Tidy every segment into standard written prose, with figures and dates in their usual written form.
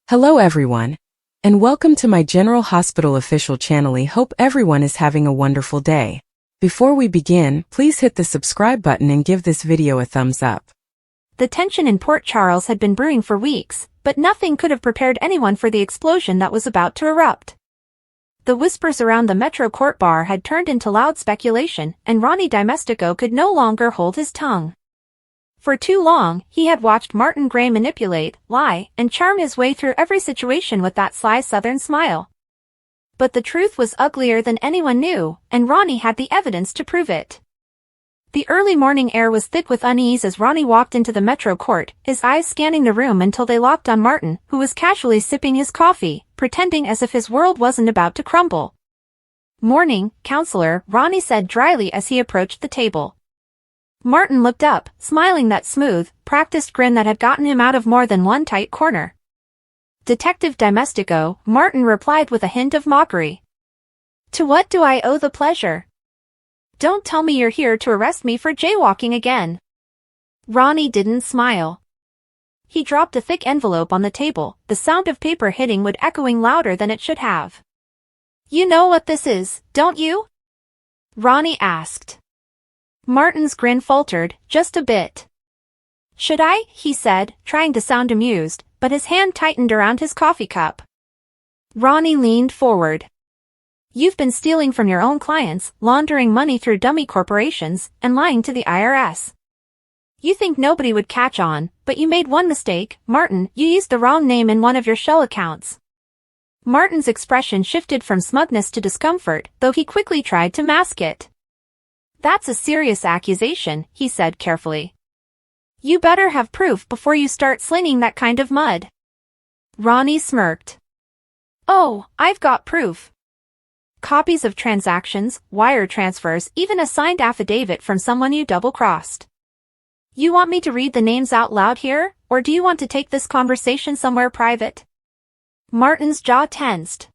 Hello everyone, and welcome to my General Hospital official channel. I hope everyone is having a wonderful day. Before we begin, please hit the subscribe button and give this video a thumbs up. The tension in Port Charles had been brewing for weeks, but nothing could have prepared anyone for the explosion that was about to erupt. The whispers around the Metro Court bar had turned into loud speculation, and Ronnie Domestico could no longer hold his tongue. For too long, he had watched Martin Gray manipulate, lie, and charm his way through every situation with that sly southern smile. But the truth was uglier than anyone knew, and Ronnie had the evidence to prove it. The early morning air was thick with unease as Ronnie walked into the Metro Court, his eyes scanning the room until they locked on Martin, who was casually sipping his coffee, pretending as if his world wasn't about to crumble. "Morning, counselor," Ronnie said dryly as he approached the table. Martin looked up, smiling that smooth, practiced grin that had gotten him out of more than one tight corner. "Detective Domestico," Martin replied with a hint of mockery. "To what do I owe the pleasure? Don't tell me you're here to arrest me for jaywalking again." Ronnie didn't smile. He dropped a thick envelope on the table, the sound of paper hitting wood echoing louder than it should have. "You know what this is, don't you?" Ronnie asked. Martin's grin faltered, just a bit. "Should I?" he said, trying to sound amused, but his hand tightened around his coffee cup. Ronnie leaned forward. "You've been stealing from your own clients, laundering money through dummy corporations, and lying to the IRS. You think nobody would catch on, but you made one mistake, Martin. You used the wrong name in one of your shell accounts." Martin's expression shifted from smugness to discomfort, though he quickly tried to mask it. "That's a serious accusation," he said carefully. "You better have proof before you start slinging that kind of mud." Ronnie smirked. "Oh, I've got proof. Copies of transactions, wire transfers, even a signed affidavit from someone you double-crossed. You want me to read the names out loud here, or do you want to take this conversation somewhere private?" Martin's jaw tensed.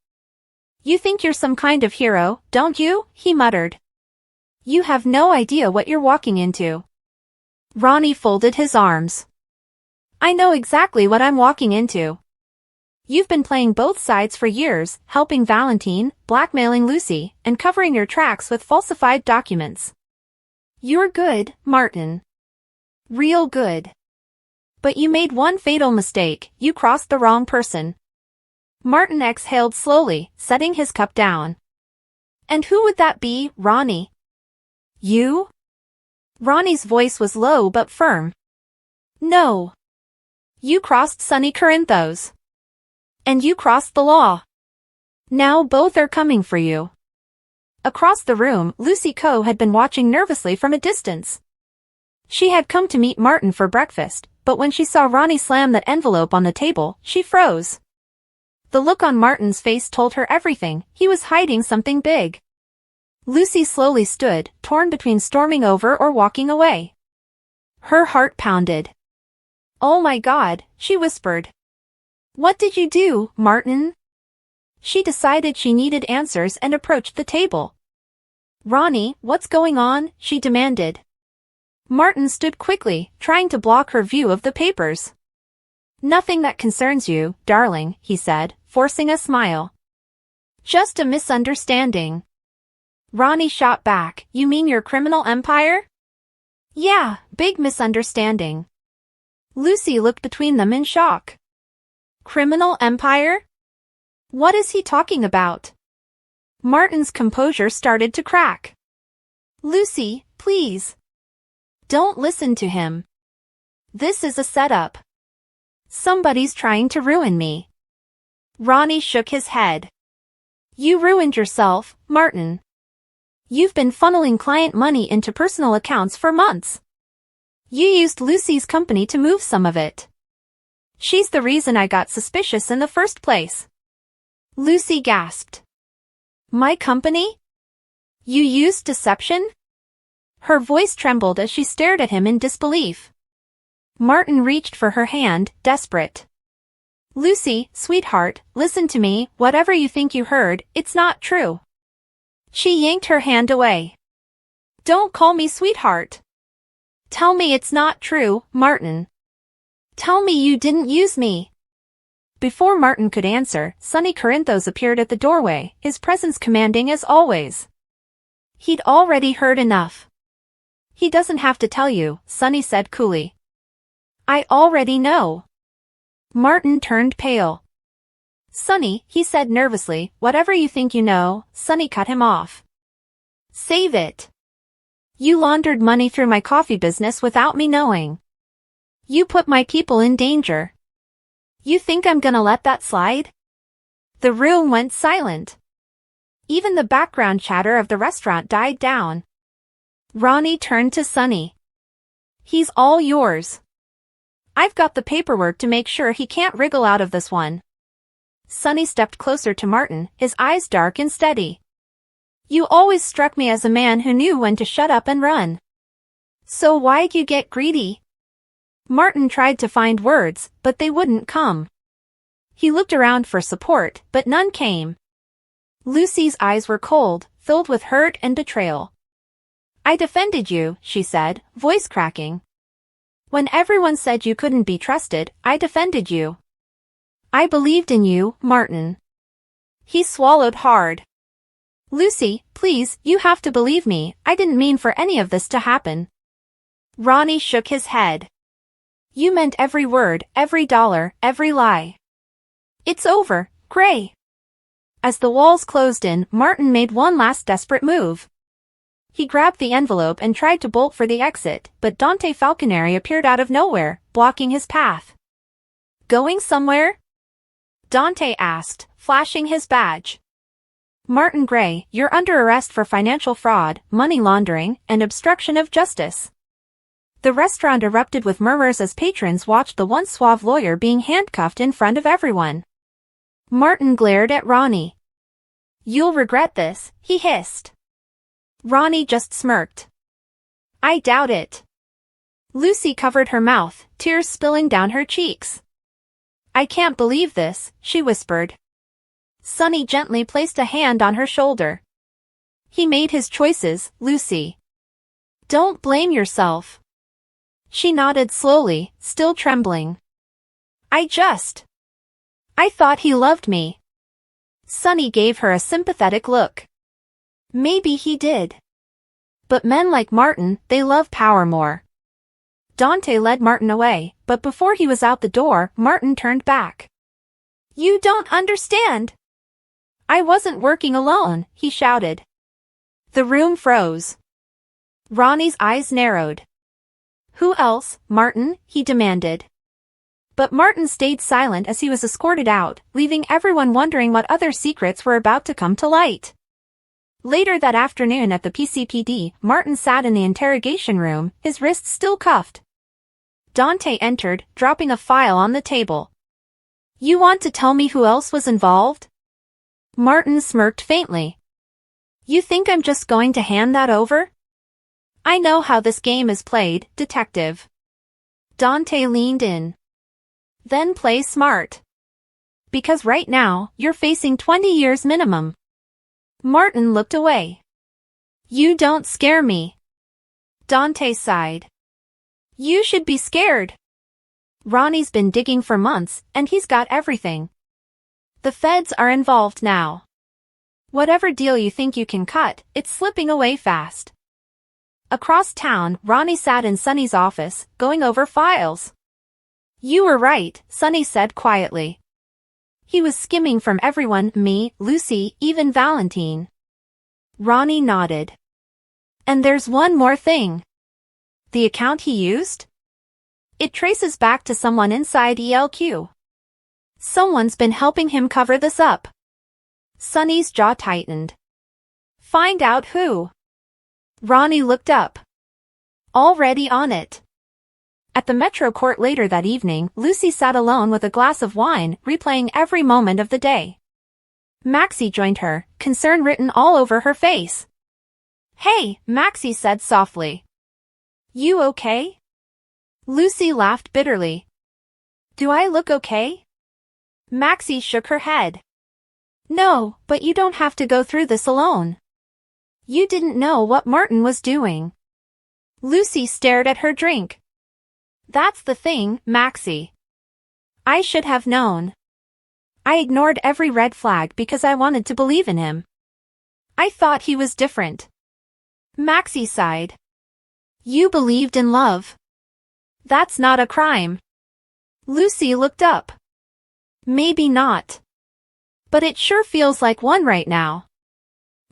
"You think you're some kind of hero, don't you?" he muttered. "You have no idea what you're walking into." Ronnie folded his arms. "I know exactly what I'm walking into. You've been playing both sides for years, helping Valentine, blackmailing Lucy, and covering your tracks with falsified documents. You're good, Martin. Real good. But you made one fatal mistake, you crossed the wrong person." Martin exhaled slowly, setting his cup down. "And who would that be, Ronnie?" "You?" Ronnie's voice was low but firm. "No. You crossed Sonny Corinthos. And you crossed the law. Now both are coming for you." Across the room, Lucy Coe had been watching nervously from a distance. She had come to meet Martin for breakfast, but when she saw Ronnie slam that envelope on the table, she froze. The look on Martin's face told her everything. He was hiding something big. Lucy slowly stood, torn between storming over or walking away. Her heart pounded. "Oh my God," she whispered. "What did you do, Martin?" She decided she needed answers and approached the table. "Ronnie, what's going on?" she demanded. Martin stood quickly, trying to block her view of the papers. "Nothing that concerns you, darling," he said, forcing a smile. "Just a misunderstanding." Ronnie shot back, "You mean your criminal empire?" "Yeah, big misunderstanding." Lucy looked between them in shock. "Criminal empire? What is he talking about?" Martin's composure started to crack. "Lucy, please. Don't listen to him. This is a setup. Somebody's trying to ruin me." Ronnie shook his head. "You ruined yourself, Martin. You've been funneling client money into personal accounts for months. You used Lucy's company to move some of it. She's the reason I got suspicious in the first place." Lucy gasped. "My company? You used deception?" Her voice trembled as she stared at him in disbelief. Martin reached for her hand, desperate. "Lucy, sweetheart, listen to me, whatever you think you heard, it's not true." She yanked her hand away. "Don't call me sweetheart. Tell me it's not true, Martin. Tell me you didn't use me." Before Martin could answer, Sonny Corinthos appeared at the doorway, his presence commanding as always. He'd already heard enough. He doesn't have to tell you, Sonny said coolly. I already know. Martin turned pale. Sonny, he said nervously, whatever you think you know. Sonny cut him off. Save it. You laundered money through my coffee business without me knowing. You put my people in danger. You think I'm gonna let that slide? The room went silent. Even the background chatter of the restaurant died down. Ronnie turned to Sonny. He's all yours. I've got the paperwork to make sure he can't wriggle out of this one. Sonny stepped closer to Martin, his eyes dark and steady. You always struck me as a man who knew when to shut up and run. So why'd you get greedy? Martin tried to find words, but they wouldn't come. He looked around for support, but none came. Lucy's eyes were cold, filled with hurt and betrayal. I defended you, she said, voice cracking. When everyone said you couldn't be trusted, I defended you. I believed in you, Martin. He swallowed hard. Lucy, please, you have to believe me, I didn't mean for any of this to happen. Ronnie shook his head. You meant every word, every dollar, every lie. It's over, Gray. As the walls closed in, Martin made one last desperate move. He grabbed the envelope and tried to bolt for the exit, but Dante Falconeri appeared out of nowhere, blocking his path. Going somewhere? Dante asked, flashing his badge. Martin Gray, you're under arrest for financial fraud, money laundering, and obstruction of justice. The restaurant erupted with murmurs as patrons watched the once suave lawyer being handcuffed in front of everyone. Martin glared at Ronnie. You'll regret this, he hissed. Ronnie just smirked. I doubt it. Lucy covered her mouth, tears spilling down her cheeks. I can't believe this, she whispered. Sonny gently placed a hand on her shoulder. He made his choices, Lucy. Don't blame yourself. She nodded slowly, still trembling. I thought he loved me. Sonny gave her a sympathetic look. Maybe he did. But men like Martin, they love power more. Dante led Martin away, but before he was out the door, Martin turned back. You don't understand. I wasn't working alone, he shouted. The room froze. Ronnie's eyes narrowed. Who else, Martin? He demanded. But Martin stayed silent as he was escorted out, leaving everyone wondering what other secrets were about to come to light. Later that afternoon at the PCPD, Martin sat in the interrogation room, his wrists still cuffed. Dante entered, dropping a file on the table. You want to tell me who else was involved? Martin smirked faintly. You think I'm just going to hand that over? I know how this game is played, detective. Dante leaned in. Then play smart. Because right now, you're facing 20 years minimum. Martin looked away. You don't scare me. Dante sighed. You should be scared. Ronnie's been digging for months, and he's got everything. The feds are involved now. Whatever deal you think you can cut, it's slipping away fast. Across town, Ronnie sat in Sonny's office, going over files. You were right, Sonny said quietly. He was skimming from everyone, me, Lucy, even Valentine. Ronnie nodded. And there's one more thing. The account he used? It traces back to someone inside ELQ. Someone's been helping him cover this up. Sonny's jaw tightened. Find out who. Ronnie looked up. Already on it. At the Metro Court later that evening, Lucy sat alone with a glass of wine, replaying every moment of the day. Maxie joined her, concern written all over her face. Hey, Maxie said softly. You okay? Lucy laughed bitterly. Do I look okay? Maxie shook her head. No, but you don't have to go through this alone. You didn't know what Martin was doing. Lucy stared at her drink. That's the thing, Maxie. I should have known. I ignored every red flag because I wanted to believe in him. I thought he was different. Maxie sighed. You believed in love. That's not a crime. Lucy looked up. Maybe not. But it sure feels like one right now.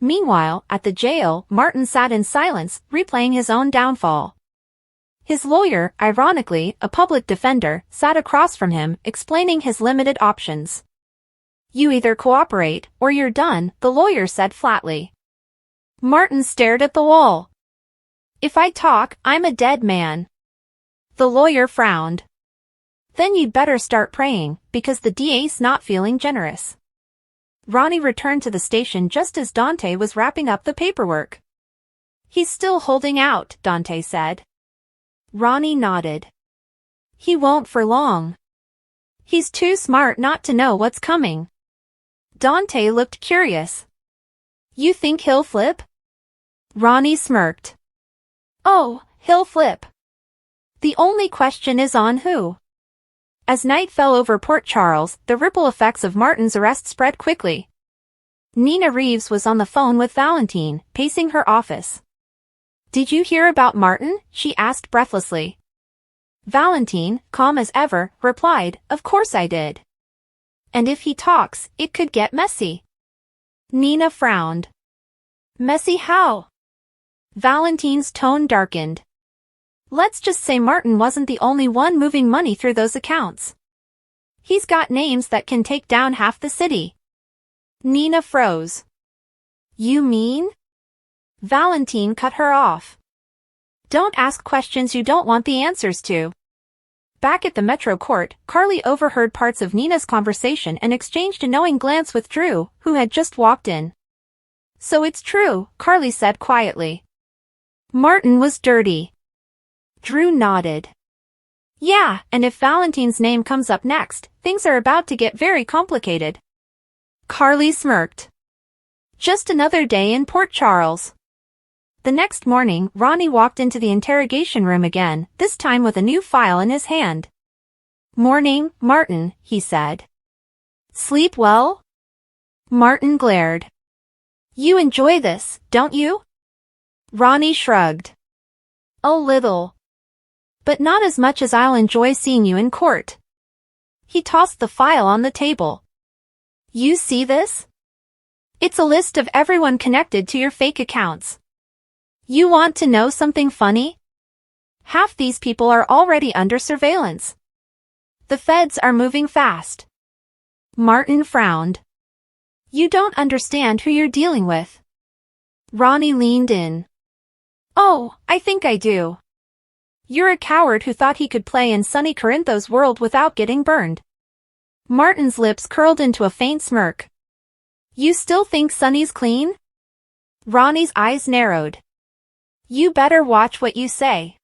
Meanwhile, at the jail, Martin sat in silence, replaying his own downfall. His lawyer, ironically, a public defender, sat across from him, explaining his limited options. You either cooperate, or you're done, the lawyer said flatly. Martin stared at the wall. If I talk, I'm a dead man. The lawyer frowned. Then you'd better start praying, because the DA's not feeling generous. Ronnie returned to the station just as Dante was wrapping up the paperwork. He's still holding out, Dante said. Ronnie nodded. He won't for long. He's too smart not to know what's coming. Dante looked curious. You think he'll flip? Ronnie smirked. Oh, he'll flip. The only question is on who. As night fell over Port Charles, the ripple effects of Martin's arrest spread quickly. Nina Reeves was on the phone with Valentine, pacing her office. Did you hear about Martin? She asked breathlessly. Valentine, calm as ever, replied, Of course I did. And if he talks, it could get messy. Nina frowned. Messy how? Valentine's tone darkened. Let's just say Martin wasn't the only one moving money through those accounts. He's got names that can take down half the city. Nina froze. You mean? Valentine cut her off. Don't ask questions you don't want the answers to. Back at the Metro Court, Carly overheard parts of Nina's conversation and exchanged a knowing glance with Drew, who had just walked in. So it's true, Carly said quietly. Martin was dirty. Drew nodded. Yeah, and if Valentine's name comes up next, things are about to get very complicated. Carly smirked. Just another day in Port Charles. The next morning, Ronnie walked into the interrogation room again, this time with a new file in his hand. Morning, Martin, he said. Sleep well? Martin glared. You enjoy this, don't you? Ronnie shrugged. A little. But not as much as I'll enjoy seeing you in court. He tossed the file on the table. You see this? It's a list of everyone connected to your fake accounts. You want to know something funny? Half these people are already under surveillance. The feds are moving fast. Martin frowned. You don't understand who you're dealing with. Ronnie leaned in. Oh, I think I do. You're a coward who thought he could play in Sonny Corintho's world without getting burned. Martin's lips curled into a faint smirk. You still think Sonny's clean? Ronnie's eyes narrowed. You better watch what you say.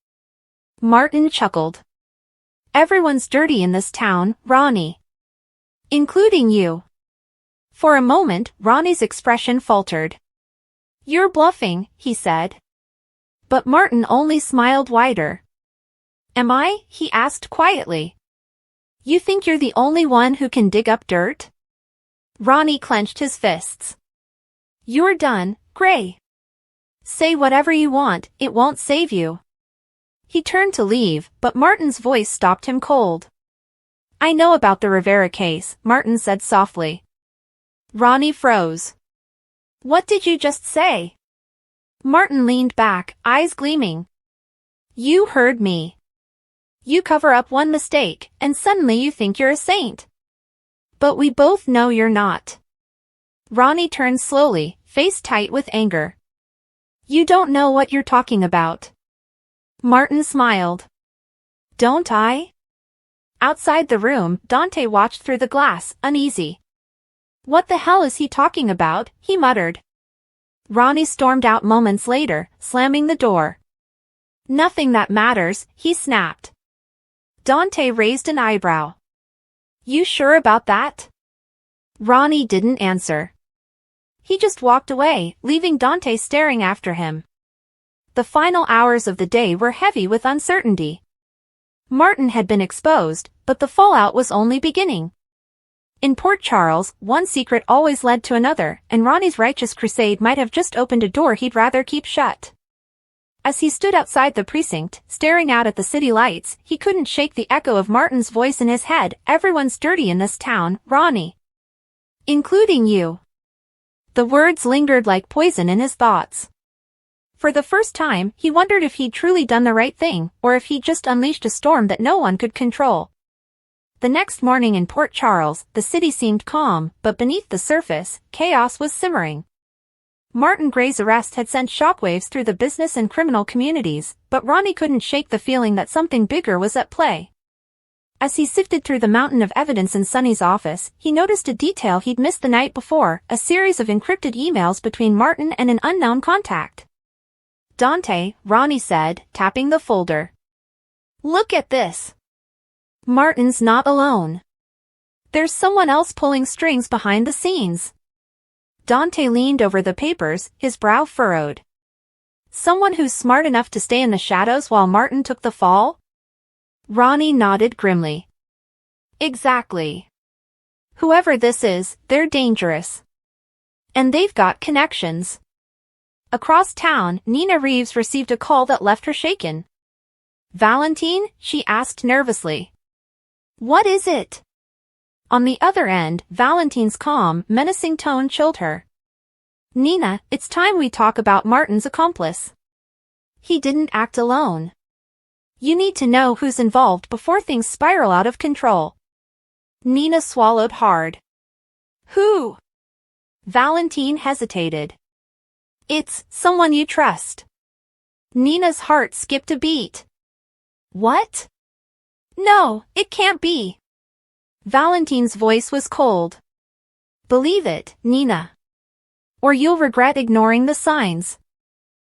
Martin chuckled. Everyone's dirty in this town, Ronnie. Including you. For a moment, Ronnie's expression faltered. You're bluffing, he said. But Martin only smiled wider. Am I? He asked quietly. You think you're the only one who can dig up dirt? Ronnie clenched his fists. You're done, Gray. Say whatever you want, it won't save you. He turned to leave, but Martin's voice stopped him cold. I know about the Rivera case, Martin said softly. Ronnie froze. What did you just say? Martin leaned back, eyes gleaming. You heard me. You cover up one mistake, and suddenly you think you're a saint. But we both know you're not. Ronnie turned slowly, face tight with anger. You don't know what you're talking about. Martin smiled. Don't I? Outside the room, Dante watched through the glass, uneasy. What the hell is he talking about? He muttered. Ronnie stormed out moments later, slamming the door. Nothing that matters, he snapped. Dante raised an eyebrow. You sure about that? Ronnie didn't answer. He just walked away, leaving Dante staring after him. The final hours of the day were heavy with uncertainty. Martin had been exposed, but the fallout was only beginning. In Port Charles, one secret always led to another, and Ronnie's righteous crusade might have just opened a door he'd rather keep shut. As he stood outside the precinct, staring out at the city lights, he couldn't shake the echo of Martin's voice in his head. "Everyone's dirty in this town, Ronnie. Including you." The words lingered like poison in his thoughts. For the first time, he wondered if he'd truly done the right thing, or if he'd just unleashed a storm that no one could control. The next morning in Port Charles, the city seemed calm, but beneath the surface, chaos was simmering. Martin Gray's arrest had sent shockwaves through the business and criminal communities, but Ronnie couldn't shake the feeling that something bigger was at play. As he sifted through the mountain of evidence in Sonny's office, he noticed a detail he'd missed the night before: a series of encrypted emails between Martin and an unknown contact. "Dante," Ronnie said, tapping the folder. "Look at this. Martin's not alone. There's someone else pulling strings behind the scenes." Dante leaned over the papers, his brow furrowed. "Someone who's smart enough to stay in the shadows while Martin took the fall?" Ronnie nodded grimly. "Exactly. Whoever this is, they're dangerous. And they've got connections." Across town, Nina Reeves received a call that left her shaken. "Valentine?" she asked nervously. "What is it?" On the other end, Valentine's calm, menacing tone chilled her. "Nina, it's time we talk about Martin's accomplice. He didn't act alone. You need to know who's involved before things spiral out of control." Nina swallowed hard. "Who?" Valentine hesitated. "It's someone you trust." Nina's heart skipped a beat. "What? No, it can't be." Valentine's voice was cold. "Believe it, Nina. Or you'll regret ignoring the signs."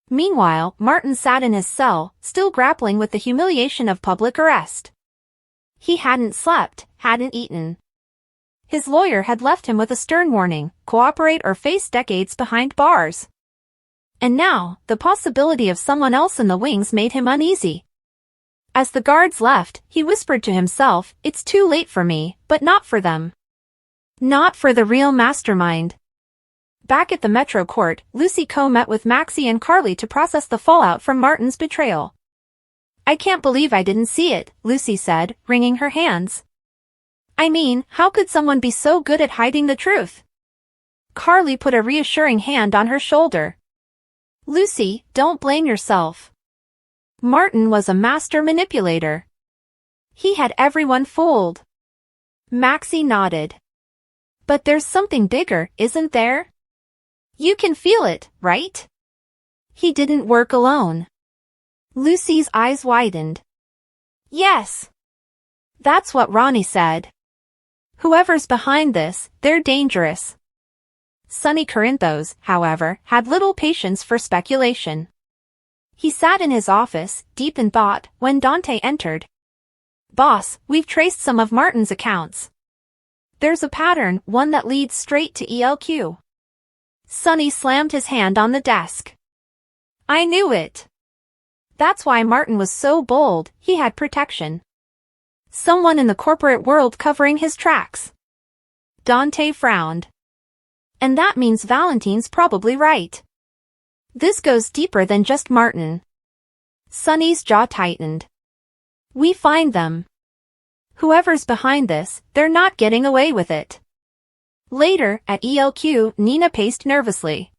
Meanwhile, Martin sat in his cell, still grappling with the humiliation of public arrest. He hadn't slept, hadn't eaten. His lawyer had left him with a stern warning: cooperate or face decades behind bars. And now, the possibility of someone else in the wings made him uneasy. As the guards left, he whispered to himself, "It's too late for me, but not for them. Not for the real mastermind." Back at the Metro Court, Lucy Coe met with Maxie and Carly to process the fallout from Martin's betrayal. "I can't believe I didn't see it," Lucy said, wringing her hands. "I mean, how could someone be so good at hiding the truth?" Carly put a reassuring hand on her shoulder. "Lucy, don't blame yourself. Martin was a master manipulator. He had everyone fooled." Maxie nodded. "But there's something bigger, isn't there? You can feel it, right? He didn't work alone." Lucy's eyes widened. "Yes. That's what Ronnie said. Whoever's behind this, they're dangerous." Sonny Corinthos, however, had little patience for speculation. He sat in his office, deep in thought, when Dante entered. "Boss, we've traced some of Martin's accounts. There's a pattern, one that leads straight to ELQ." Sonny slammed his hand on the desk. "I knew it. That's why Martin was so bold, he had protection. Someone in the corporate world covering his tracks." Dante frowned. "And that means Valentine's probably right. This goes deeper than just Martin." Sonny's jaw tightened. "We find them. Whoever's behind this, they're not getting away with it." Later, at ELQ, Nina paced nervously.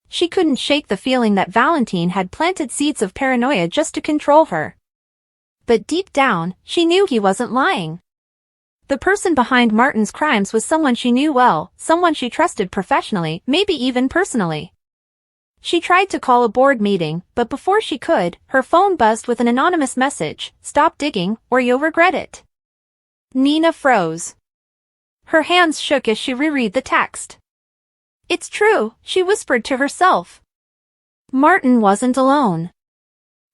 She couldn't shake the feeling that Valentine had planted seeds of paranoia just to control her. But deep down, she knew he wasn't lying. The person behind Martin's crimes was someone she knew well, someone she trusted professionally, maybe even personally. She tried to call a board meeting, but before she could, her phone buzzed with an anonymous message: "Stop digging, or you'll regret it." Nina froze. Her hands shook as she reread the text. "It's true," she whispered to herself. Martin wasn't alone.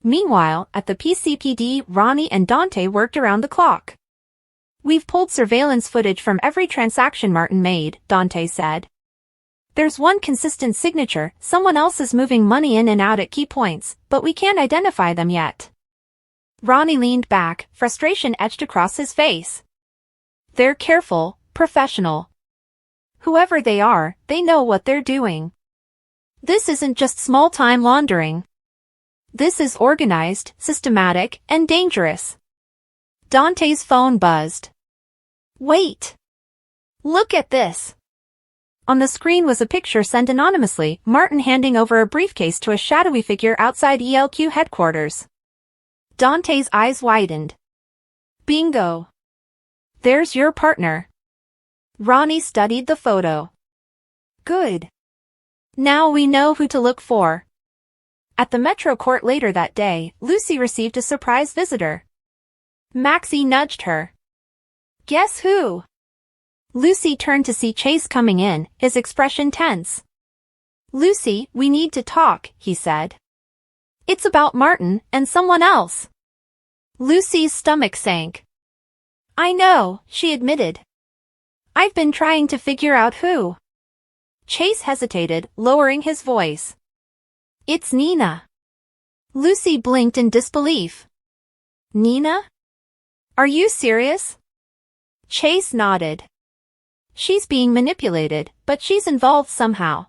Meanwhile, at the PCPD, Ronnie and Dante worked around the clock. "We've pulled surveillance footage from every transaction Martin made," Dante said. "There's one consistent signature: someone else is moving money in and out at key points, but we can't identify them yet." Ronnie leaned back, frustration etched across his face. "They're careful, professional. Whoever they are, they know what they're doing. This isn't just small-time laundering. This is organized, systematic, and dangerous. Dante's phone buzzed. Wait! Look at this! On the screen was a picture sent anonymously, Martin handing over a briefcase to a shadowy figure outside ELQ headquarters. Dante's eyes widened. Bingo! There's your partner. Ronnie studied the photo. Good. Now we know who to look for. At the Metro Court later that day, Lucy received a surprise visitor. Maxie nudged her. Guess who? Lucy turned to see Chase coming in, his expression tense. Lucy, we need to talk, he said. It's about Martin and someone else. Lucy's stomach sank. I know, she admitted. I've been trying to figure out who. Chase hesitated, lowering his voice. It's Nina. Lucy blinked in disbelief. Nina? Are you serious? Chase nodded. She's being manipulated, but she's involved somehow.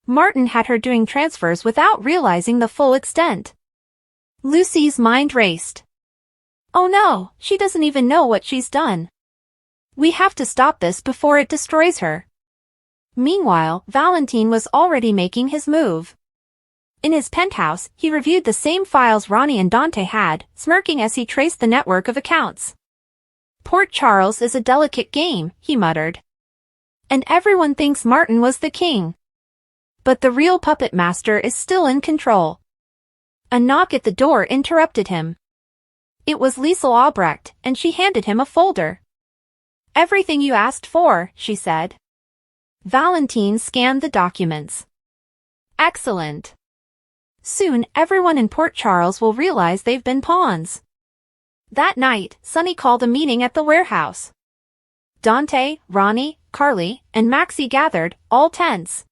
Martin had her doing transfers without realizing the full extent. Lucy's mind raced. Oh no, she doesn't even know what she's done. We have to stop this before it destroys her. Meanwhile, Valentine was already making his move. In his penthouse, he reviewed the same files Ronnie and Dante had, smirking as he traced the network of accounts. Port Charles is a delicate game, he muttered. And everyone thinks Martin was the king. But the real puppet master is still in control. A knock at the door interrupted him. It was Liesel Albrecht, and she handed him a folder. Everything you asked for, she said. Valentine scanned the documents. Excellent. Soon, everyone in Port Charles will realize they've been pawns. That night, Sonny called a meeting at the warehouse. Dante, Ronnie, Carly, and Maxie gathered, all tense.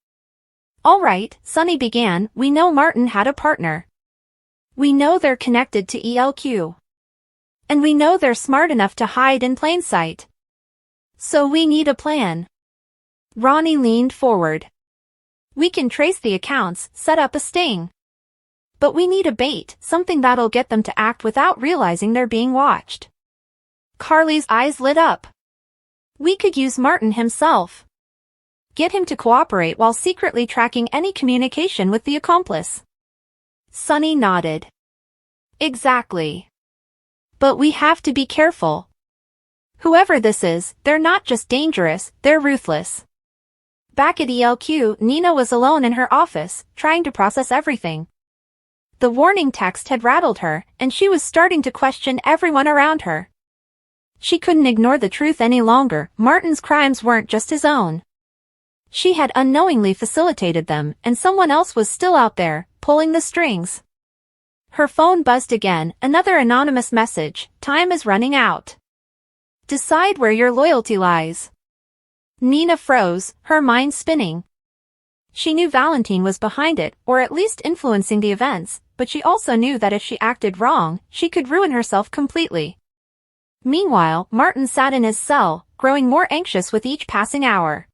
All right, Sonny began, we know Martin had a partner. We know they're connected to ELQ. And we know they're smart enough to hide in plain sight. So we need a plan. Ronnie leaned forward. We can trace the accounts, set up a sting. But we need a bait, something that'll get them to act without realizing they're being watched. Carly's eyes lit up. We could use Martin himself. Get him to cooperate while secretly tracking any communication with the accomplice. Sonny nodded. Exactly. But we have to be careful. Whoever this is, they're not just dangerous, they're ruthless. Back at ELQ, Nina was alone in her office, trying to process everything. The warning text had rattled her, and she was starting to question everyone around her. She couldn't ignore the truth any longer, Martin's crimes weren't just his own. She had unknowingly facilitated them, and someone else was still out there, pulling the strings. Her phone buzzed again, another anonymous message, time is running out. Decide where your loyalty lies. Nina froze, her mind spinning. She knew Valentine was behind it, or at least influencing the events, but she also knew that if she acted wrong, she could ruin herself completely. Meanwhile, Martin sat in his cell, growing more anxious with each passing hour.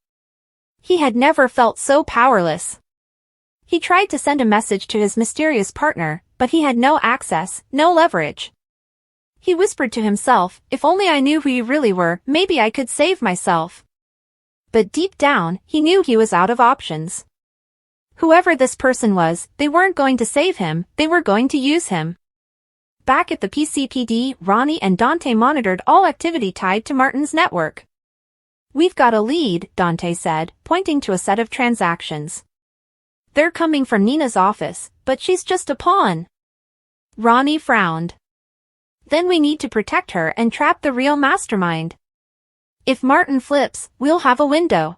He had never felt so powerless. He tried to send a message to his mysterious partner, but he had no access, no leverage. He whispered to himself, if only I knew who you really were, maybe I could save myself. But deep down, he knew he was out of options. Whoever this person was, they weren't going to save him, they were going to use him. Back at the PCPD, Ronnie and Dante monitored all activity tied to Martin's network. We've got a lead, Dante said, pointing to a set of transactions. They're coming from Nina's office, but she's just a pawn. Ronnie frowned. Then we need to protect her and trap the real mastermind. If Martin flips, we'll have a window.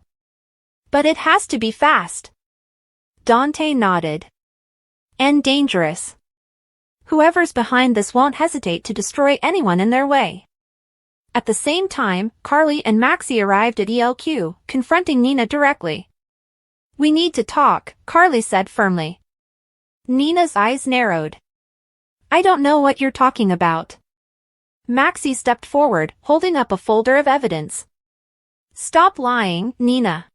But it has to be fast. Dante nodded. And dangerous. Whoever's behind this won't hesitate to destroy anyone in their way. At the same time, Carly and Maxie arrived at ELQ, confronting Nina directly. We need to talk, Carly said firmly. Nina's eyes narrowed. I don't know what you're talking about. Maxie stepped forward, holding up a folder of evidence. Stop lying, Nina.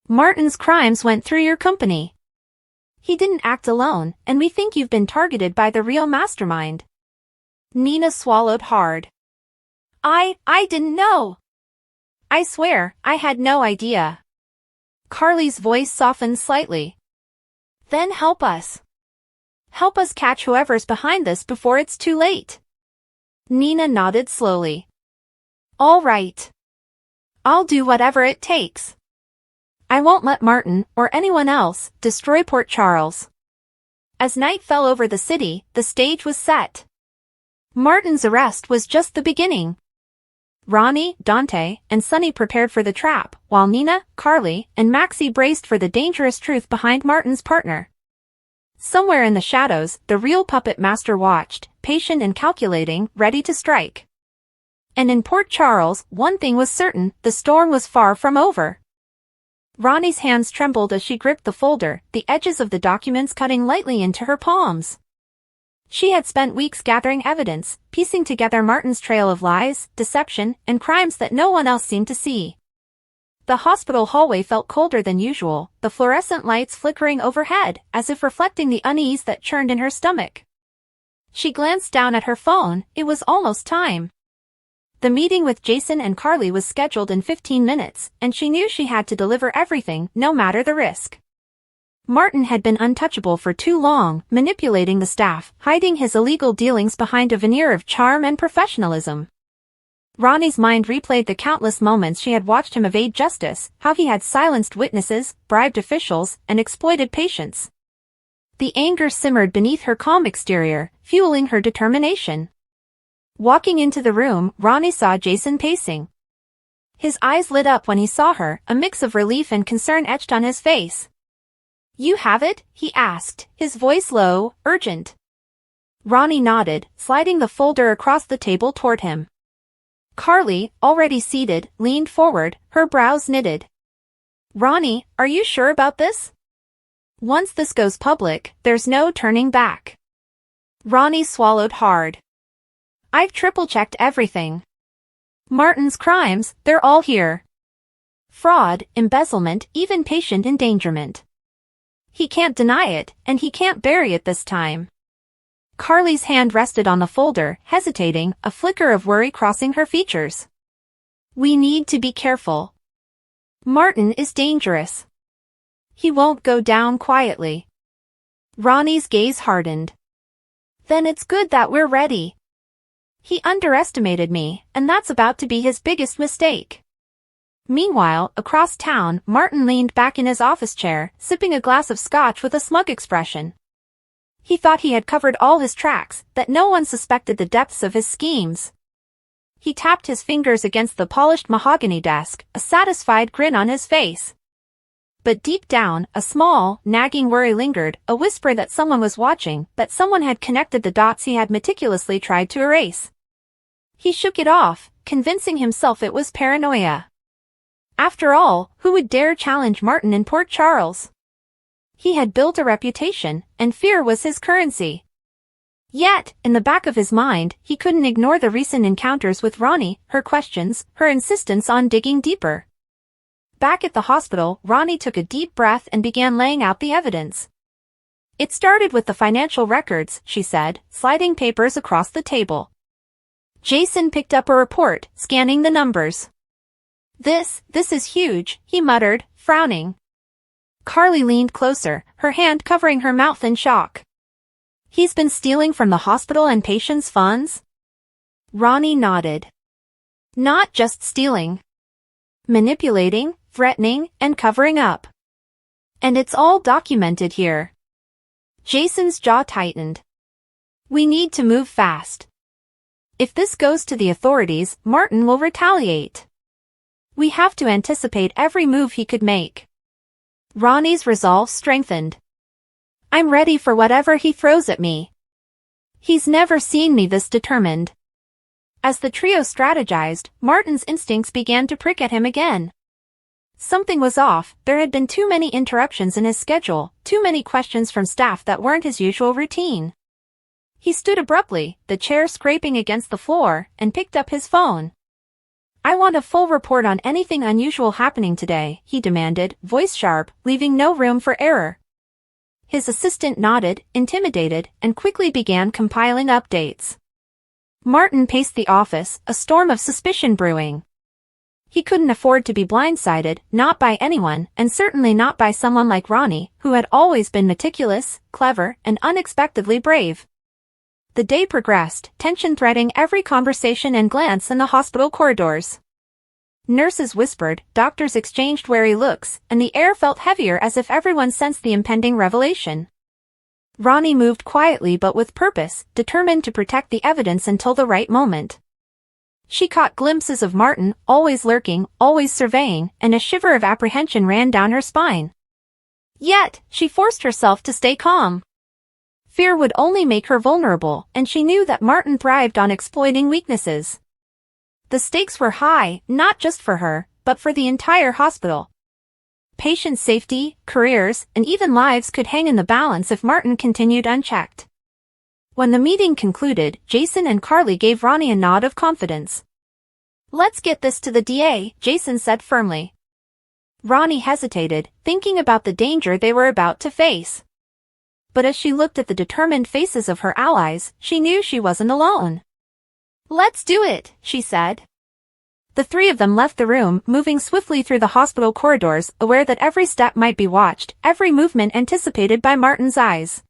Martin's crimes went through your company. He didn't act alone, and we think you've been targeted by the real mastermind. Nina swallowed hard. I didn't know. I swear, I had no idea. Carly's voice softened slightly. Then help us. Help us catch whoever's behind this before it's too late. Nina nodded slowly. All right. I'll do whatever it takes. I won't let Martin, or anyone else, destroy Port Charles. As night fell over the city, the stage was set. Martin's arrest was just the beginning. Ronnie, Dante, and Sonny prepared for the trap, while Nina, Carly, and Maxie braced for the dangerous truth behind Martin's partner. Somewhere in the shadows, the real puppet master watched, patient and calculating, ready to strike. And in Port Charles, one thing was certain, the storm was far from over. Ronnie's hands trembled as she gripped the folder, the edges of the documents cutting lightly into her palms. She had spent weeks gathering evidence, piecing together Martin's trail of lies, deception, and crimes that no one else seemed to see. The hospital hallway felt colder than usual, the fluorescent lights flickering overhead, as if reflecting the unease that churned in her stomach. She glanced down at her phone, it was almost time. The meeting with Jason and Carly was scheduled in 15 minutes, and she knew she had to deliver everything, no matter the risk. Martin had been untouchable for too long, manipulating the staff, hiding his illegal dealings behind a veneer of charm and professionalism. Ronnie's mind replayed the countless moments she had watched him evade justice, how he had silenced witnesses, bribed officials, and exploited patients. The anger simmered beneath her calm exterior, fueling her determination. Walking into the room, Ronnie saw Jason pacing. His eyes lit up when he saw her, a mix of relief and concern etched on his face. You have it? He asked, his voice low, urgent. Ronnie nodded, sliding the folder across the table toward him. Carly, already seated, leaned forward, her brows knitted. Ronnie, are you sure about this? Once this goes public, there's no turning back. Ronnie swallowed hard. I've triple-checked everything. Martin's crimes, they're all here. Fraud, embezzlement, even patient endangerment. He can't deny it, and he can't bury it this time. Carly's hand rested on the folder, hesitating, a flicker of worry crossing her features. We need to be careful. Martin is dangerous. He won't go down quietly. Ronnie's gaze hardened. Then it's good that we're ready. He underestimated me, and that's about to be his biggest mistake. Meanwhile, across town, Martin leaned back in his office chair, sipping a glass of scotch with a smug expression. He thought he had covered all his tracks, that no one suspected the depths of his schemes. He tapped his fingers against the polished mahogany desk, a satisfied grin on his face. But deep down, a small, nagging worry lingered, a whisper that someone was watching, that someone had connected the dots he had meticulously tried to erase. He shook it off, convincing himself it was paranoia. After all, who would dare challenge Martin in Port Charles? He had built a reputation, and fear was his currency. Yet, in the back of his mind, he couldn't ignore the recent encounters with Ronnie, her questions, her insistence on digging deeper. Back at the hospital, Ronnie took a deep breath and began laying out the evidence. It started with the financial records, she said, sliding papers across the table. Jason picked up a report, scanning the numbers. This is huge, he muttered, frowning. Carly leaned closer, her hand covering her mouth in shock. He's been stealing from the hospital and patients' funds? Ronnie nodded. Not just stealing. Manipulating, threatening, and covering up. And it's all documented here. Jason's jaw tightened. We need to move fast. If this goes to the authorities, Martin will retaliate. We have to anticipate every move he could make. Ronnie's resolve strengthened. I'm ready for whatever he throws at me. He's never seen me this determined. As the trio strategized, Martin's instincts began to prick at him again. Something was off, there had been too many interruptions in his schedule, too many questions from staff that weren't his usual routine. He stood abruptly, the chair scraping against the floor, and picked up his phone. I want a full report on anything unusual happening today, he demanded, voice sharp, leaving no room for error. His assistant nodded, intimidated, and quickly began compiling updates. Martin paced the office, a storm of suspicion brewing. He couldn't afford to be blindsided, not by anyone, and certainly not by someone like Ronnie, who had always been meticulous, clever, and unexpectedly brave. The day progressed, tension threading every conversation and glance in the hospital corridors. Nurses whispered, doctors exchanged wary looks, and the air felt heavier as if everyone sensed the impending revelation. Ronnie moved quietly but with purpose, determined to protect the evidence until the right moment. She caught glimpses of Martin, always lurking, always surveying, and a shiver of apprehension ran down her spine. Yet, she forced herself to stay calm. Fear would only make her vulnerable, and she knew that Martin thrived on exploiting weaknesses. The stakes were high, not just for her, but for the entire hospital. Patient safety, careers, and even lives could hang in the balance if Martin continued unchecked. When the meeting concluded, Jason and Carly gave Ronnie a nod of confidence. Let's get this to the DA, Jason said firmly. Ronnie hesitated, thinking about the danger they were about to face. But as she looked at the determined faces of her allies, she knew she wasn't alone. Let's do it, she said. The three of them left the room, moving swiftly through the hospital corridors, aware that every step might be watched, every movement anticipated by Martin's eyes.